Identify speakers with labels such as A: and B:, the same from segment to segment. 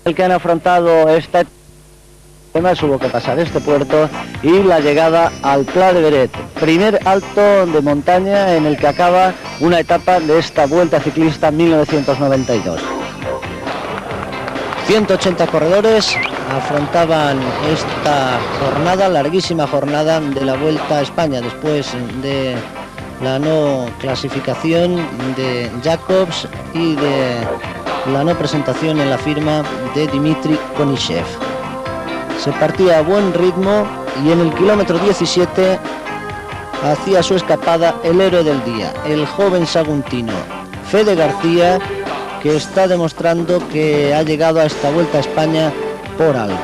A: el que han afrontado esta etapa. Además hubo que pasar este puerto y la llegada al Pla de Beret, primer alto de montaña en el que acaba una etapa de esta Vuelta Ciclista 1992. 180 corredores afrontaban esta jornada, larguísima jornada de la Vuelta a España, después de la no clasificación de Jacobs y de la no presentación en la firma de Dmitry Konishev. Se partía a buen ritmo y en el kilómetro 17 hacía su escapada el héroe del día, el joven saguntino Fede García, que está demostrando que ha llegado a esta Vuelta a España por algo.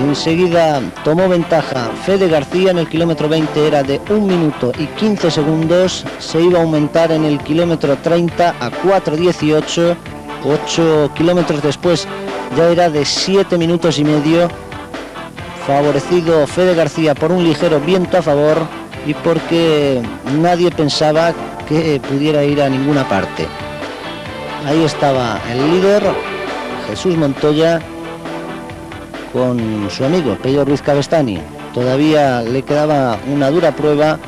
A: Enseguida tomó ventaja Fede García, en el kilómetro 20 era de 1 minuto y 15 segundos, se iba a aumentar en el kilómetro 30 a 4:18, 8 kilómetros después ya era de 7 minutos y medio, favorecido Fede García por un ligero viento a favor y porque nadie pensaba que pudiera ir a ninguna parte. Ahí estaba el líder, Jesús Montoya, con su amigo Pello Ruiz Cabestany. Todavía le quedaba una dura prueba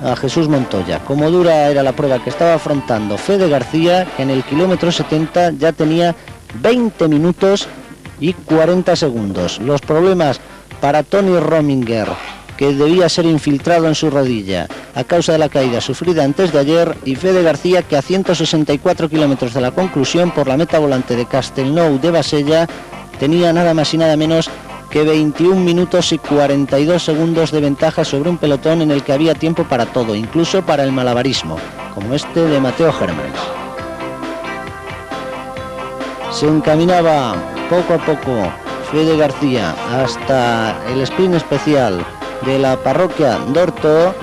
A: a Jesús Montoya. Como dura era la prueba que estaba afrontando Fede García, que en el kilómetro 70 ya tenía 20 minutos y 40 segundos. Los problemas para Tony Rominger, que debía ser infiltrado en su rodilla a causa de la caída sufrida antes de ayer, y Fede García, que a 164 kilómetros de la conclusión por la meta volante de Castelnou de Bassella tenía nada más y nada menos que 21 minutos y 42 segundos de ventaja sobre un pelotón en el que había tiempo para todo, incluso para el malabarismo, como este de Matteo Hermans. Se encaminaba poco a poco Fede García hasta el sprint especial de la parroquia d'Orto.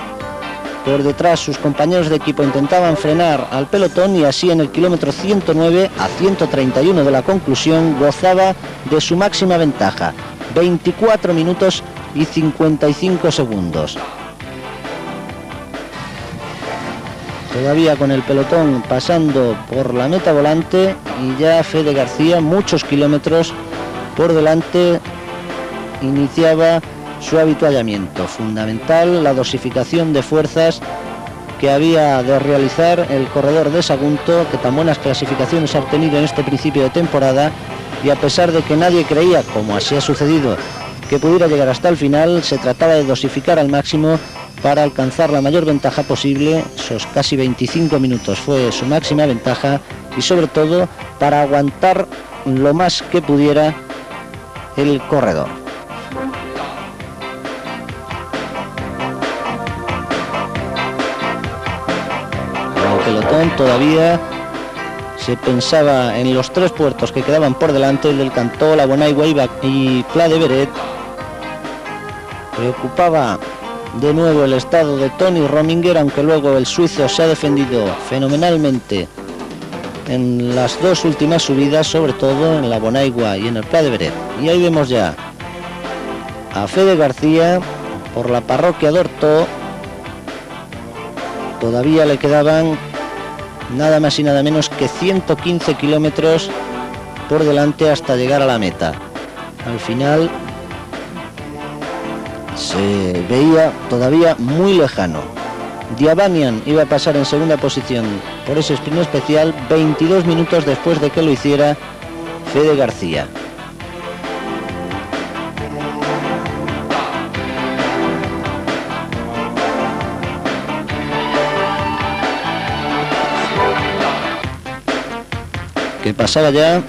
A: Por detrás sus compañeros de equipo intentaban frenar al pelotón y así en el kilómetro 109 a 131 de la conclusión gozaba de su máxima ventaja, 24 minutos y 55 segundos. Todavía con el pelotón pasando por la meta volante y ya Fede García, muchos kilómetros por delante, iniciaba su avituallamiento. Fundamental la dosificación de fuerzas que había de realizar el corredor de Sagunto, que tan buenas clasificaciones ha obtenido en este principio de temporada, y a pesar de que nadie creía, como así ha sucedido, que pudiera llegar hasta el final, se trataba de dosificar al máximo para alcanzar la mayor ventaja posible. Esos casi 25 minutos fue su máxima ventaja, y sobre todo para aguantar lo más que pudiera el corredor. El pelotón todavía se pensaba en los 3 puertos que quedaban por delante, el del Cantó, la Bonaigua y Pla de Beret. Preocupaba de nuevo el estado de Tony Rominger, aunque luego el suizo se ha defendido fenomenalmente en las 2 últimas subidas, sobre todo en la Bonaigua y en el Pla de Beret. Y ahí vemos ya a Fede García por la parroquia d'Orto. Todavía le quedaban nada más y nada menos que 115 kilómetros por delante hasta llegar a la meta. Al final se veía todavía muy lejano. Diabanian iba a pasar en segunda posición por ese sprint especial 22 minutos después de que lo hiciera Fede García. Que pasaba ya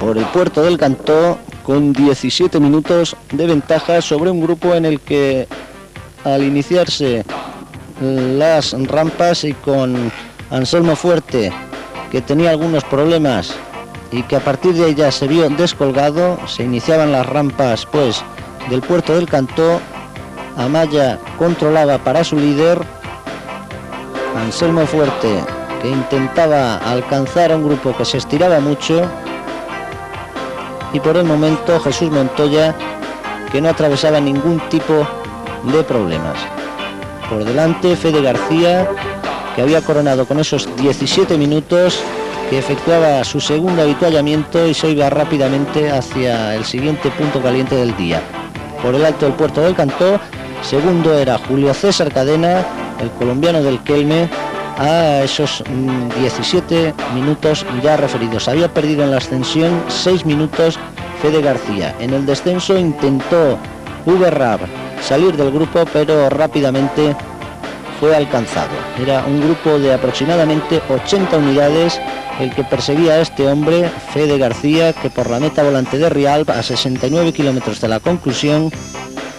A: por el puerto del Cantó con 17 minutos de ventaja sobre un grupo en el que, al iniciarse las rampas y con Anselmo Fuerte, que tenía algunos problemas y que a partir de ahí ya se vio descolgado, se iniciaban las rampas pues del puerto del Cantó. Amaya controlaba para su líder, Anselmo Fuerte, que intentaba alcanzar a un grupo que se estiraba mucho, y por el momento Jesús Montoya, que no atravesaba ningún tipo de problemas. Por delante Fede García, que había coronado con esos 17 minutos que efectuaba su segundo avituallamiento y se iba rápidamente hacia el siguiente punto caliente del día. Por el alto del puerto del Cantó, segundo era Julio César Cadena, el colombiano del Kelme, a esos 17 minutos ya referidos. Había perdido en la ascensión 6 minutos Fede García. En el descenso intentó VRAB salir del grupo, pero rápidamente fue alcanzado. Era un grupo de aproximadamente 80 unidades el que perseguía a este hombre, Fede García, que por la meta volante de Rialb, a 69 kilómetros de la conclusión,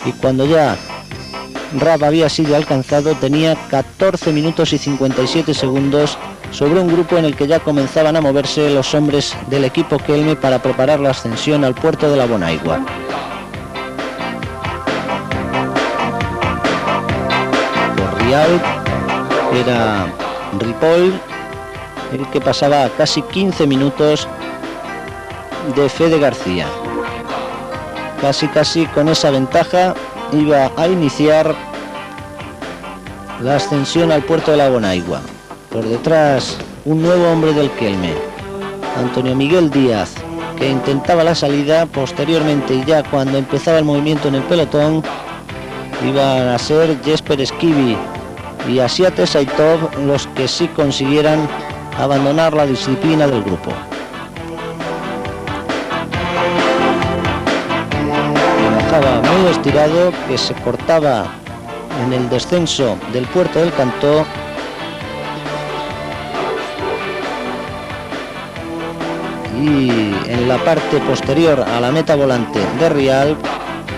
A: y cuando ya Rab había sido alcanzado, tenía 14 minutos y 57 segundos sobre un grupo en el que ya comenzaban a moverse los hombres del equipo Kelme para preparar la ascensión al puerto de la Bonaigua. Por Rialb era Ripoll el que pasaba a casi 15 minutos de Fede García. Casi con esa ventaja iba a iniciar la ascensión al puerto de la Bonaigua. Por detrás, un nuevo hombre del Kelme, Antonio Miguel Díaz, que intentaba la salida. Posteriormente, y ya cuando empezaba el movimiento en el pelotón, iban a ser Jesper Esquivi y Asiate Saitov los que sí consiguieran abandonar la disciplina del grupo. Bajaba muy estirado, que se cortaba en el descenso del puerto del Cantó, y en la parte posterior a la meta volante de Rialb,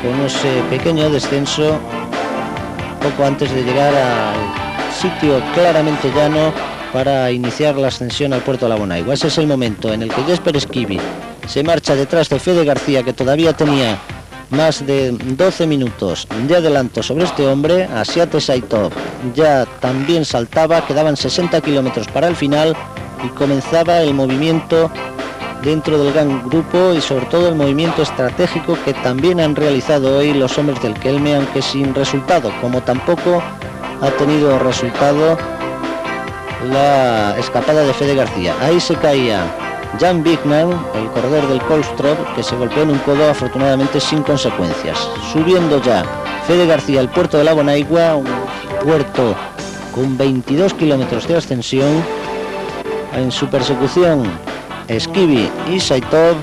A: con ese pequeño descenso poco antes de llegar al sitio claramente llano para iniciar la ascensión al puerto de la Bonaigua. Ese es el momento en el que Jesper Esquivi se marcha detrás de Fede García, que todavía tenía más de 12 minutos de adelanto sobre este hombre. Asiate Saitov ya también saltaba, quedaban 60 kilómetros para el final y comenzaba el movimiento dentro del gran grupo, y sobre todo el movimiento estratégico que también han realizado hoy los hombres del Kelme, aunque sin resultado, como tampoco ha tenido resultado la escapada de Fede García. Ahí se caía Jan Bigman, el corredor del Kolstrop, que se golpeó en un codo, afortunadamente sin consecuencias. Subiendo ya Fede García al puerto de la Bonaigua, un puerto con 22 kilómetros de ascensión. En su persecución, Esquivi y Saitov,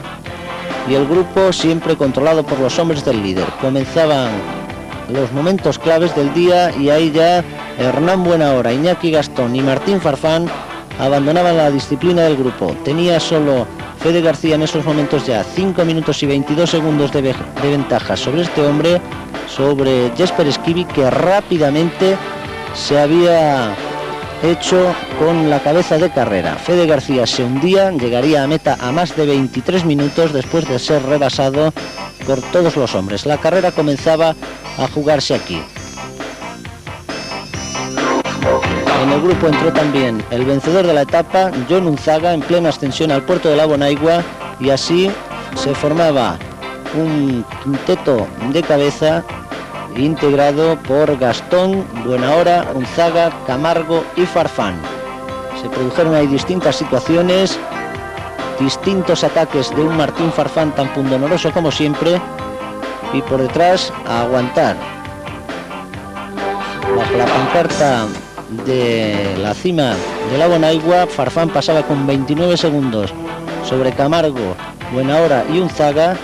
A: y el grupo siempre controlado por los hombres del líder. Comenzaban los momentos claves del día, y ahí ya Hernán Buenahora, Iñaki Gastón y Martín Farfán abandonaban la disciplina del grupo. Tenía solo Fede García en esos momentos ya 5 minutos y 22 segundos de ventaja sobre este hombre, sobre Jesper Esquivi, que rápidamente se había hecho con la cabeza de carrera. Fede García se hundía, llegaría a meta a más de 23 minutos después de ser rebasado por todos los hombres. La carrera comenzaba a jugarse aquí. En el grupo entró también el vencedor de la etapa, Jon Unzaga, en plena ascensión al puerto de la Bonaigua, y así se formaba un quinteto de cabeza integrado por Gastón, Buenahora, Unzaga, Camargo y Farfán. Se produjeron ahí distintas situaciones, distintos ataques de un Martín Farfán tan pundonoroso como siempre, y por detrás a aguantar. Bajo la pancarta de la cima de la Bonaigua, Farfán pasaba con 29 segundos sobre Camargo, Buenahora y Unzaga,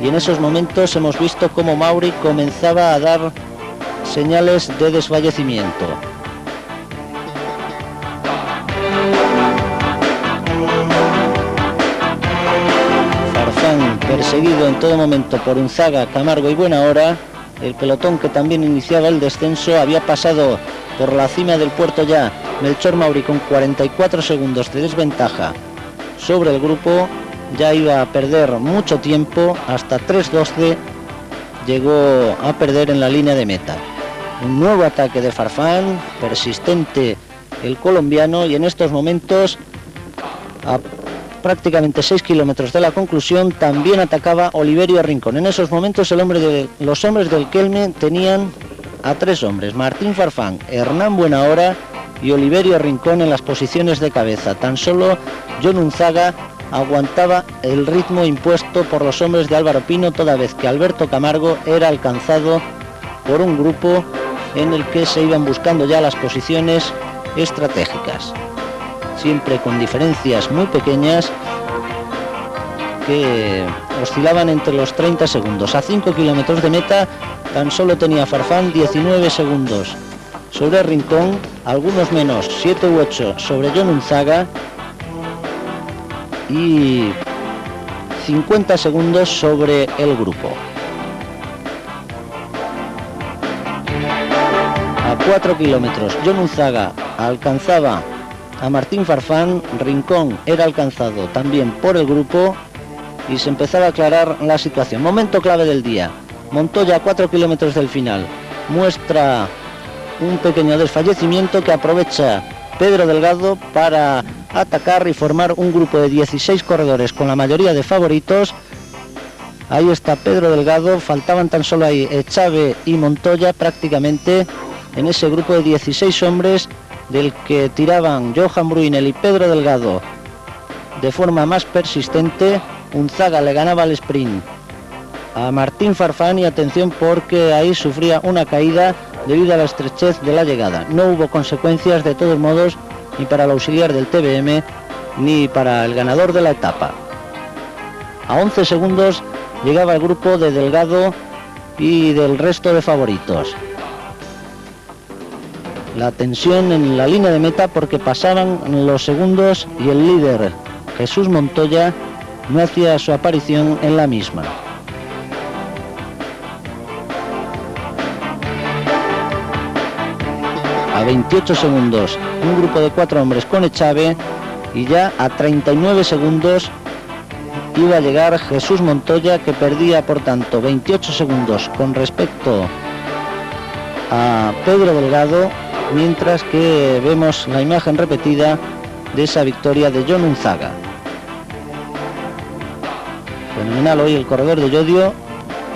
A: y en esos momentos hemos visto cómo Mauri comenzaba a dar señales de desfallecimiento. Farfán perseguido en todo momento por Unzaga, Camargo y Buenahora. El pelotón, que también iniciaba el descenso, había pasado por la cima del puerto ya Melchor Mauri con 44 segundos de desventaja sobre el grupo. Ya iba a perder mucho tiempo, hasta 3:12 llegó a perder en la línea de meta. Un nuevo ataque de Farfán, persistente el colombiano, y en estos momentos, a prácticamente 6 kilómetros de la conclusión, también atacaba Oliverio Rincón. En esos momentos los hombres del Kelme tenían a 3 hombres: Martín Farfán, Hernán Buenahora y Oliverio Rincón en las posiciones de cabeza. Tan solo Jon Unzaga aguantaba el ritmo impuesto por los hombres de Álvaro Pino, toda vez que Alberto Camargo era alcanzado por un grupo en el que se iban buscando ya las posiciones estratégicas, siempre con diferencias muy pequeñas que oscilaban entre los 30 segundos. A 5 kilómetros de meta tan solo tenía Farfán 19 segundos sobre Rincón, algunos menos, 7 u 8 sobre Jon Unzaga y 50 segundos sobre el grupo. A 4 kilómetros Jon Unzaga alcanzaba a Martín Farfán, Rincón era alcanzado también por el grupo y se empezaba a aclarar la situación. Momento clave del día. Montoya a 4 kilómetros del final muestra un pequeño desfallecimiento que aprovecha Pedro Delgado para atacar y formar un grupo de 16 corredores con la mayoría de favoritos. Ahí está Pedro Delgado, faltaban tan solo ahí Echave y Montoya prácticamente en ese grupo de 16 hombres del que tiraban Johan Bruyneel y Pedro Delgado de forma más persistente. Unzaga le ganaba el sprint a Martín Farfán y atención porque ahí sufría una caída debido a la estrechez de la llegada. No hubo consecuencias de todos modos ni para el auxiliar del TBM ni para el ganador de la etapa. A 11 segundos llegaba el grupo de Delgado y del resto de favoritos. La tensión en la línea de meta porque pasaban los segundos y el líder Jesús Montoya no hacía su aparición en la misma. A 28 segundos un grupo de 4 hombres con Echave y ya a 39 segundos iba a llegar Jesús Montoya, que perdía por tanto 28 segundos con respecto a Pedro Delgado, mientras que vemos la imagen repetida de esa victoria de Jon Unzaga. Fenomenal hoy el corredor de Llodio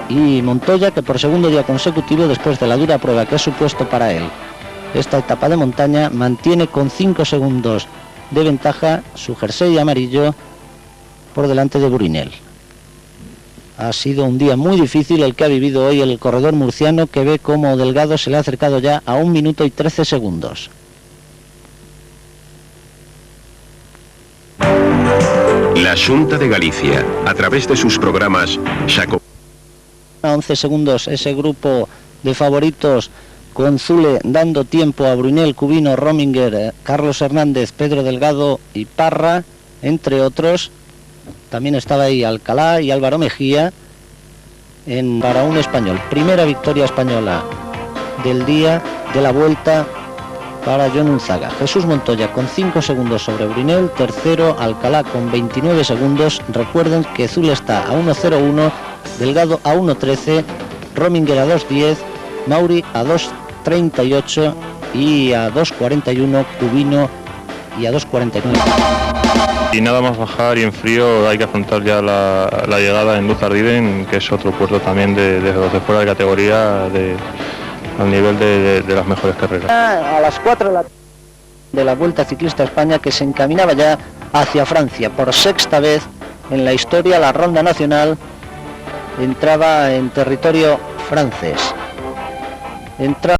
A: y Montoya, que por segundo día consecutivo, después de la dura prueba que ha supuesto para él esta etapa de montaña, mantiene con 5 segundos de ventaja su jersey amarillo por delante de Bruyneel. Ha sido un día muy difícil el que ha vivido hoy el corredor murciano, que ve cómo Delgado se le ha acercado ya a 1 minuto y 13 segundos.
B: La Xunta de Galicia, a través de sus programas
A: A 11 segundos ese grupo de favoritos, con Zule dando tiempo a Bruyneel, Cubino, Rominger, Carlos Hernández, Pedro Delgado y Parra, entre otros. También estaba ahí Alcalá y Álvaro Mejía para un español. Primera victoria española del día, de la vuelta, para Jon Unzaga. Jesús Montoya con 5 segundos sobre Bruyneel, tercero Alcalá con 29 segundos. Recuerden que Zule está a 1.01, Delgado a 1.13, Rominger a 2.10, Mauri a 2.38 y a 2.41 Cubino y a 2.49.
C: Y nada más bajar y en frío hay que afrontar ya la llegada en Luz Ardiden, que es otro puerto también de los de fuera de categoría, al nivel de las mejores carreras.
A: A las 4 de la Vuelta Ciclista a España, que se encaminaba ya hacia Francia. Por sexta vez en la historia la ronda nacional entraba en territorio francés.